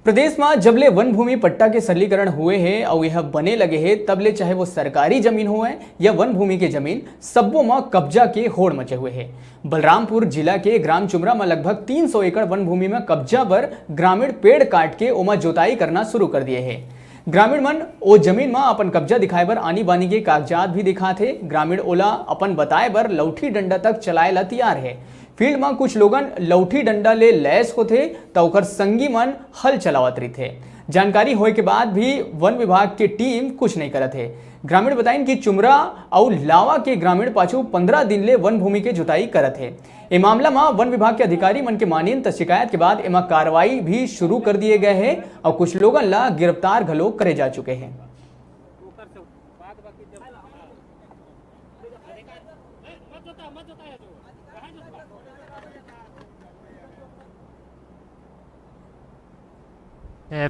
प्रदेश में जबले वन भूमि पट्टा के सरलीकरण हुए हैं और यह बने लगे हैं तबले चाहे वो सरकारी जमीन हो है या वन भूमि के जमीन सबो में कब्जा के होड़ मचे हुए हैं। बलरामपुर जिला के ग्राम चुमरा में लगभग 300 एकड़ वन भूमि में कब्जा पर ग्रामीण पेड़ काट के ओमा जोताई करना शुरू कर दिए है। ग्रामीण मन ओ जमीन में अपन कब्जा दिखाए बर आनी बानी के कागजात भी दिखाते। ग्रामीण ओला अपन बताए बर लौठी डंडा तक चलाए ला तैयार है। फील्ड में कुछ लोगन लौठी डंडा ले लैस होते तो ओकर संगी मन हल चलावत रही थे। जानकारी होए के बाद भी वन विभाग की टीम कुछ नहीं करत है। ग्रामीण बताइन कि चुमरा और लावा के ग्रामीण पाछू 15 दिन ले वन भूमि के जुताई करत है। ए मामला में वन विभाग के अधिकारी मन के मानिन त शिकायत के बाद एमा कार्रवाई भी शुरू कर दिए गए हैं और कुछ लोगन ला गिरफ्तार घलो करे जा चुके हैं।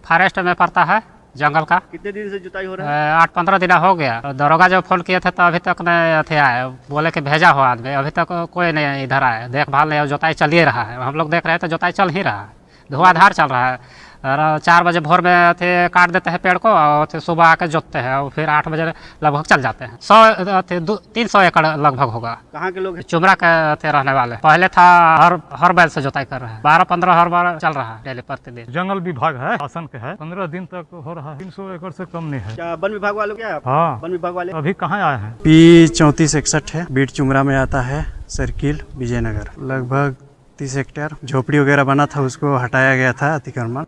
फॉरेस्ट में पड़ता है, जंगल का। कितने दिन से जुताई हो रहा है? 8-15 दिन हो गया। दरोगा जब फोन किए थे तो अभी तक नहीं थे आए, बोले कि भेजा हो आदमी, अभी तक कोई नहीं इधर आए। देखभाल नहीं, जुताई चल ही रहा है। हम लोग देख रहे हैं तो जुताई चल ही रहा है, धुआंधार चल रहा है। और 4 बजे भोर में थे काट देते हैं पेड़ को और सुबह आके जोतते हैं और फिर 8 बजे लगभग चल जाते हैं। 300 एकड़ लगभग होगा। कहाँ के लोग हैं? चुमरा के थे रहने वाले। पहले था हर बैल से जुताई कर रहा है, 12-15 हर बार चल रहा है डेली प्रतिदिन। जंगल विभाग है, शासन के है, 15 दिन तक हो रहा है। 300 एकड़ से कम नहीं है। क्या वन विभाग वालों क्या है? हाँ, वन विभाग वाले अभी कहाँ आए हैं? P3461 है, बीट चुमरा में आता है, सर्किल विजयनगर। लगभग 30 हेक्टेयर झोपड़ी वगैरह बना था, उसको हटाया गया था अतिक्रमण।